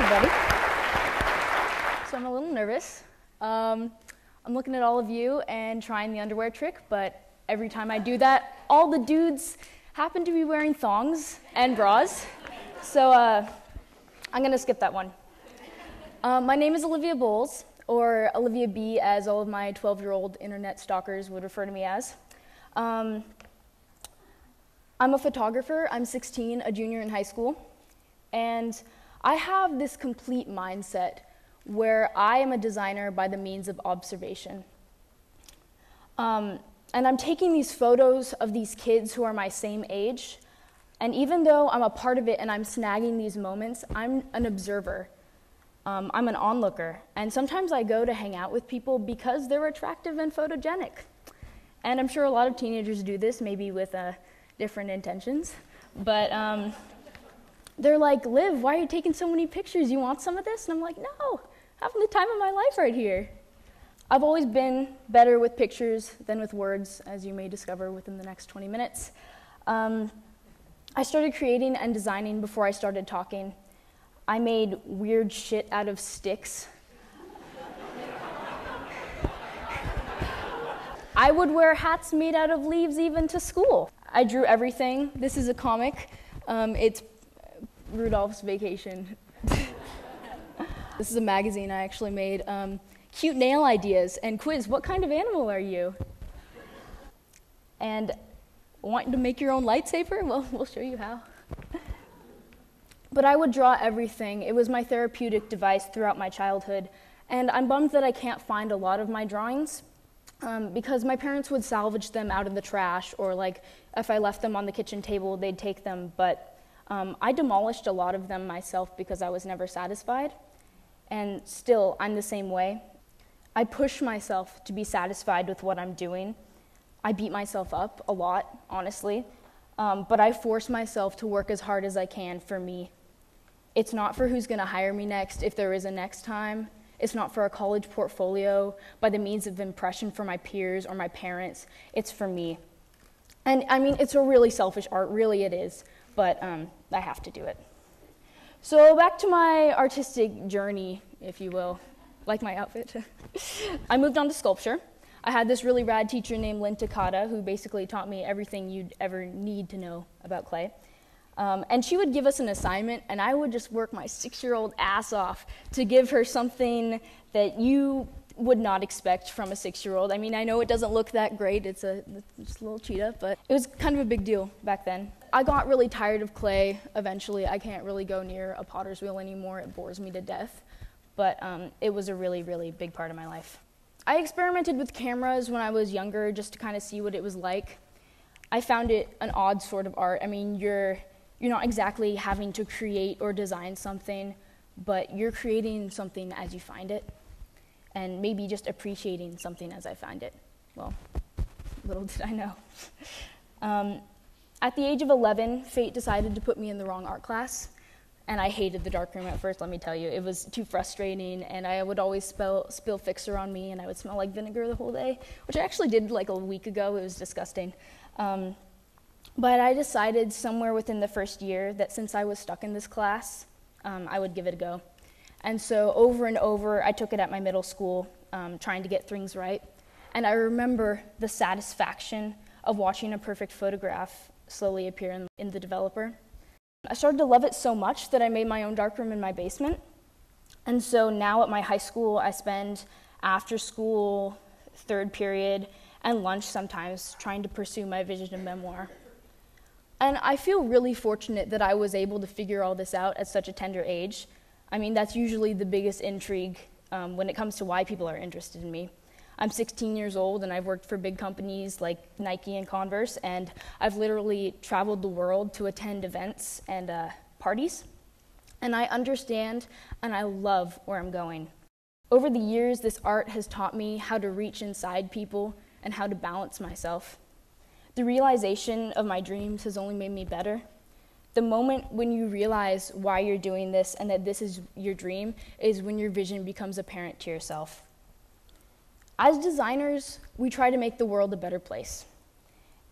everybody. So I'm a little nervous. I'm looking at all of you and trying the underwear trick, but every time I do that, all the dudes happen to be wearing thongs and bras. So I'm gonna skip that one. My name is Olivia Bowles, or Olivia Bee, as all of my 12-year-old internet stalkers would refer to me as. I'm a photographer. I'm 16, a junior in high school, and I have this complete mindset where I am a designer by the means of observation. And I'm taking these photos of these kids who are my same age, and even though I'm a part of it and I'm snagging these moments, I'm an observer. I'm an onlooker, and sometimes I go to hang out with people because they're attractive and photogenic. And I'm sure a lot of teenagers do this, maybe with different intentions, but they're like, "Liv, why are you taking so many pictures? You want some of this?" And I'm like, "No, having the time of my life right here." I've always been better with pictures than with words, as you may discover within the next 20 minutes. I started creating and designing before I started talking. I made weird shit out of sticks. I would wear hats made out of leaves even to school. I drew everything. This is a comic. It's Rudolph's Vacation. This is a magazine I actually made. Cute nail ideas and quiz, what kind of animal are you? And wanting to make your own lightsaber? Well, we'll show you how. But I would draw everything. It was my therapeutic device throughout my childhood. And I'm bummed that I can't find a lot of my drawings because my parents would salvage them out of the trash, or like if I left them on the kitchen table, they'd take them. But I demolished a lot of them myself because I was never satisfied. And still, I'm the same way. I push myself to be satisfied with what I'm doing. I beat myself up a lot, honestly, but I force myself to work as hard as I can for me. It's not for who's gonna hire me next, if there is a next time. It's not for a college portfolio by the means of impression for my peers or my parents. It's for me. And I mean, it's a really selfish art, really it is, but I have to do it. So back to my artistic journey, if you will, like my outfit. I moved on to sculpture. I had this really rad teacher named Lynn Takata who basically taught me everything you'd ever need to know about clay. And she would give us an assignment, and I would just work my 6-year-old ass off to give her something that you would not expect from a 6-year-old. I mean, I know it doesn't look that great, it's just a little cheetah, but it was kind of a big deal back then. I got really tired of clay eventually. I can't really go near a potter's wheel anymore, it bores me to death. But it was a really, really big part of my life. I experimented with cameras when I was younger just to kind of see what it was like. I found it an odd sort of art. I mean, you're not exactly having to create or design something, but you're creating something as you find it, and maybe just appreciating something as I find it. Well, little did I know. At the age of 11, fate decided to put me in the wrong art class. And I hated the darkroom at first, let me tell you. It was too frustrating, and I would always spill fixer on me, and I would smell like vinegar the whole day, which I actually did like a week ago. It was disgusting. But I decided somewhere within the first year that since I was stuck in this class, I would give it a go. And so over and over, I took it at my middle school, trying to get things right. And I remember the satisfaction of watching a perfect photograph slowly appear in the developer. I started to love it so much that I made my own darkroom in my basement. And so now at my high school, I spend after school, third period, and lunch sometimes trying to pursue my vision of memoir. And I feel really fortunate that I was able to figure all this out at such a tender age. I mean, that's usually the biggest intrigue when it comes to why people are interested in me. I'm 16 years old, and I've worked for big companies like Nike and Converse, and I've literally traveled the world to attend events and parties. And I understand and I love where I'm going. Over the years, this art has taught me how to reach inside people and how to balance myself. The realization of my dreams has only made me better. The moment when you realize why you're doing this and that this is your dream is when your vision becomes apparent to yourself. As designers, we try to make the world a better place.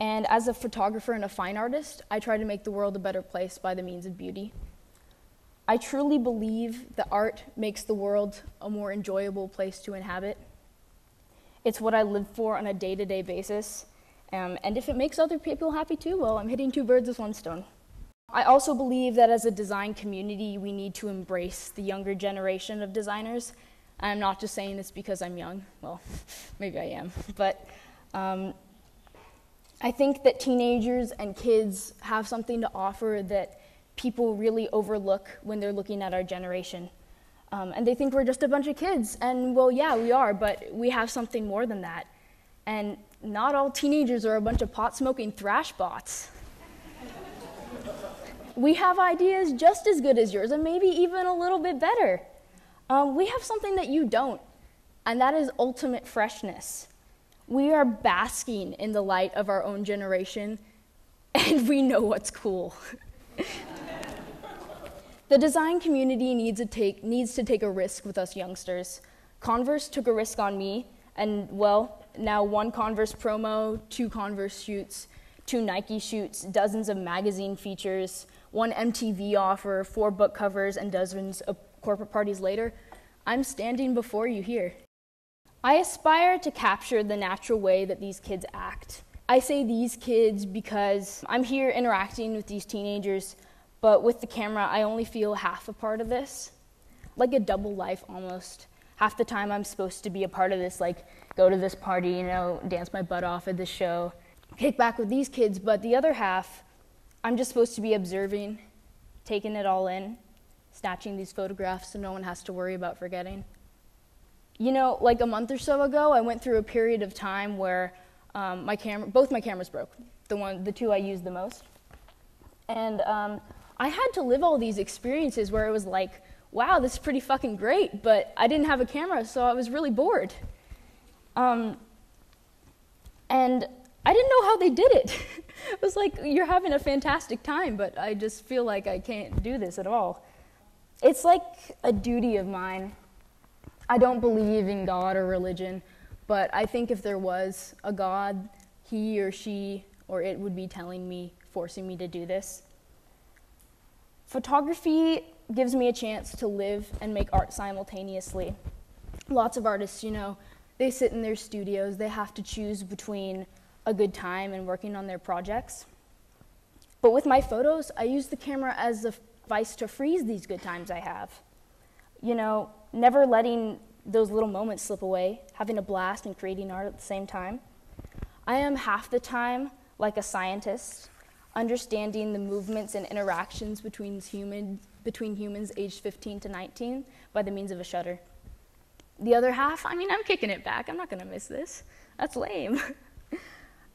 And as a photographer and a fine artist, I try to make the world a better place by the means of beauty. I truly believe that art makes the world a more enjoyable place to inhabit. It's what I live for on a day-to-day basis, and if it makes other people happy too, well, I'm hitting two birds with one stone. I also believe that as a design community, we need to embrace the younger generation of designers. I'm not just saying this because I'm young. Well, maybe I am. But I think that teenagers and kids have something to offer that people really overlook when they're looking at our generation. And they think we're just a bunch of kids. And, well, yeah, we are, but we have something more than that. And not all teenagers are a bunch of pot-smoking thrash bots. We have ideas just as good as yours, and maybe even a little bit better. We have something that you don't, and that is ultimate freshness. We are basking in the light of our own generation, and we know what's cool. The design community needs to take a risk with us youngsters. Converse took a risk on me, and, well, now 1 Converse promo, 2 Converse shoots, 2 Nike shoots, dozens of magazine features, 1 MTV offer, 4 book covers, and dozens of corporate parties later, I'm standing before you here. I aspire to capture the natural way that these kids act. I say these kids because I'm here interacting with these teenagers, but with the camera, I only feel half a part of this. Like a double life almost. Half the time I'm supposed to be a part of this, like go to this party, you know, dance my butt off at this show, kick back with these kids, but the other half, I'm just supposed to be observing, taking it all in, snatching these photographs so no one has to worry about forgetting. You know, like a month or so ago, I went through a period of time where both my cameras broke, the 2 I used the most. And I had to live all these experiences where it was like, wow, this is pretty fucking great, but I didn't have a camera, so I was really bored. And I didn't know how they did it. It was like, you're having a fantastic time, but I just feel like I can't do this at all. It's like a duty of mine. I don't believe in God or religion, but I think if there was a God, he or she or it would be telling me, forcing me to do this. Photography gives me a chance to live and make art simultaneously. Lots of artists, you know, they sit in their studios, they have to choose between a good time and working on their projects. But with my photos, I use the camera as a device to freeze these good times I have. You know, never letting those little moments slip away, having a blast and creating art at the same time. I am half the time like a scientist, understanding the movements and interactions between humans aged 15 to 19 by the means of a shutter. The other half, I mean, I'm kicking it back. I'm not going to miss this. That's lame.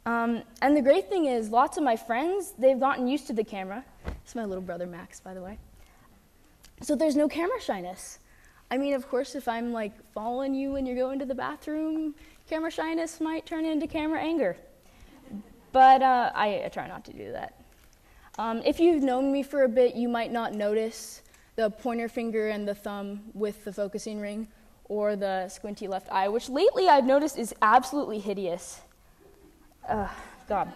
And the great thing is, lots of my friends, they've gotten used to the camera. It's my little brother, Max, by the way. So there's no camera shyness. I mean, of course, if I'm like following you when you're going to the bathroom, camera shyness might turn into camera anger. But I try not to do that. If you've known me for a bit, you might not notice the pointer finger and the thumb with the focusing ring, or the squinty left eye, which lately I've noticed is absolutely hideous. God.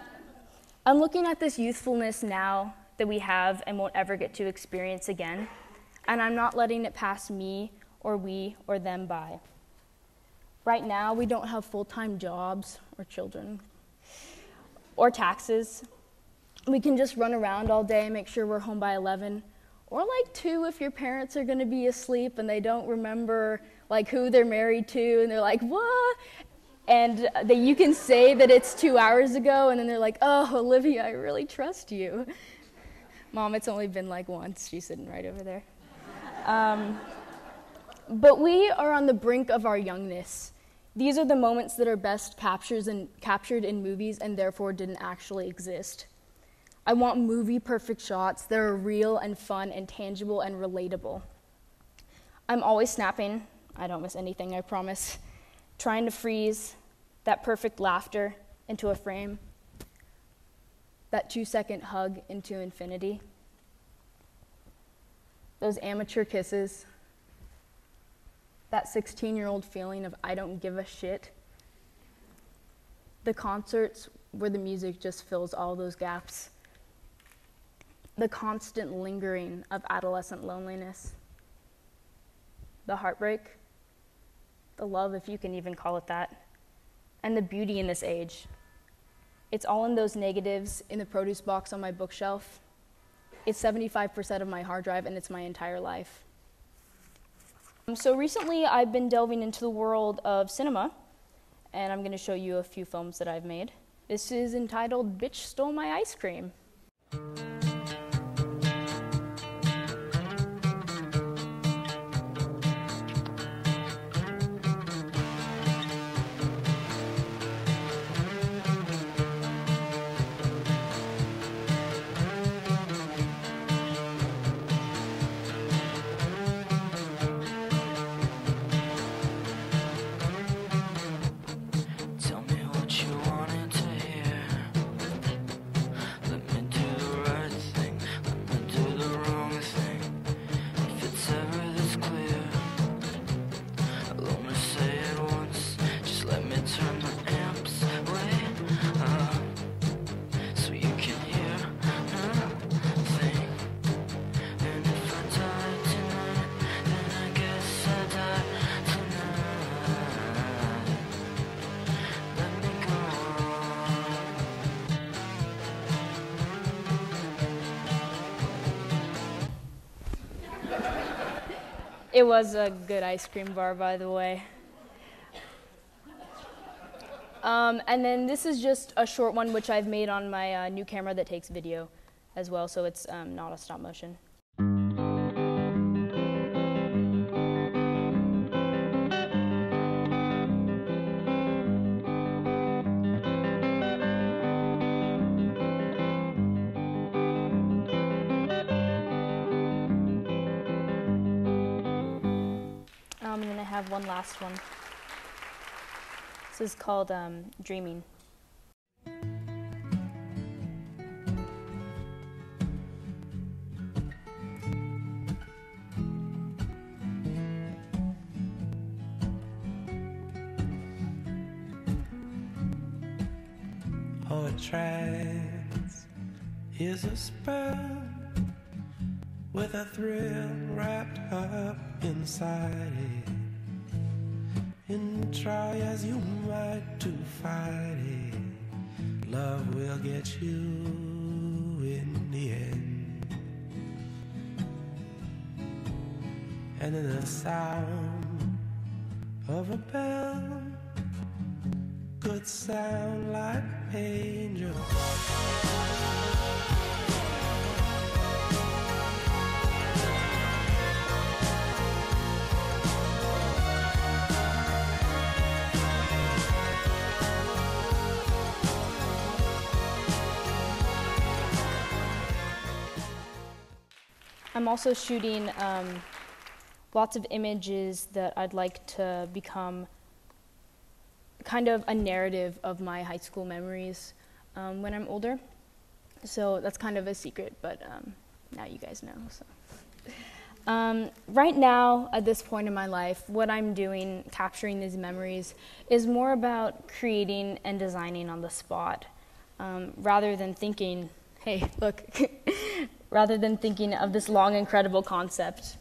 I'm looking at this youthfulness now that we have and won't ever get to experience again, and I'm not letting it pass me or we or them by. Right now, we don't have full-time jobs or children or taxes. We can just run around all day and make sure we're home by 11, or like 2 if your parents are gonna be asleep and they don't remember like who they're married to, and they're like, what? And you can say that it's 2 hours ago, and then they're like, oh, Olivia, I really trust you. Mom, it's only been like once. She's sitting right over there. But we are on the brink of our youngness. These are the moments that are best captured in movies and therefore didn't actually exist. I want movie-perfect shots that are real and fun and tangible and relatable. I'm always snapping. I don't miss anything, I promise. Trying to freeze that perfect laughter into a frame, that 2-second hug into infinity, those amateur kisses, that 16-year-old feeling of I don't give a shit, the concerts where the music just fills all those gaps, the constant lingering of adolescent loneliness, the heartbreak, the love, if you can even call it that, and the beauty in this age. It's all in those negatives in the produce box on my bookshelf. It's 75% of my hard drive, and it's my entire life. So recently, I've been delving into the world of cinema, and I'm going to show you a few films that I've made. This is entitled Bitch Stole My Ice Cream. It was a good ice cream bar, by the way. And then this is just a short one, which I've made on my new camera that takes video as well, so it's not a stop motion. And then I have one last one. This is called Dreaming. Oh, a trance is a spell with a thrill wrapped up inside it. And try as you might to fight it, love will get you in the end. And then the sound of a bell could sound like angels. I'm also shooting lots of images that I'd like to become kind of a narrative of my high school memories when I'm older. So that's kind of a secret, but now you guys know. So. Right now, at this point in my life, what I'm doing, capturing these memories, is more about creating and designing on the spot, rather than thinking, hey, look, rather than thinking of this long, incredible concept,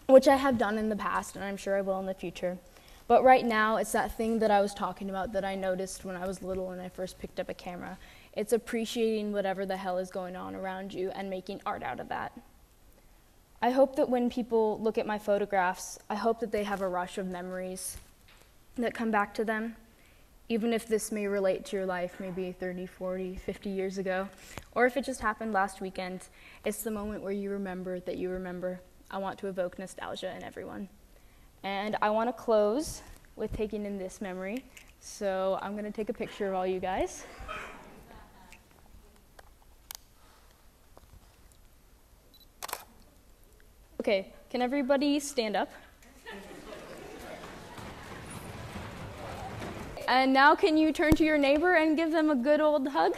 which I have done in the past, and I'm sure I will in the future. But right now, it's that thing that I was talking about that I noticed when I was little and I first picked up a camera. It's appreciating whatever the hell is going on around you and making art out of that. I hope that when people look at my photographs, I hope that they have a rush of memories that come back to them, even if this may relate to your life maybe 30, 40, 50 years ago, or if it just happened last weekend. It's the moment where you remember that you remember. I want to evoke nostalgia in everyone. And I want to close with taking in this memory. So I'm going to take a picture of all you guys. Okay, can everybody stand up? And now can you turn to your neighbor and give them a good old hug?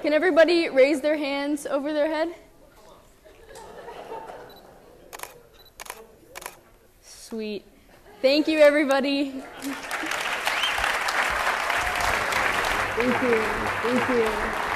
Can everybody raise their hands over their head? Sweet. Thank you, everybody. Thank you. Thank you.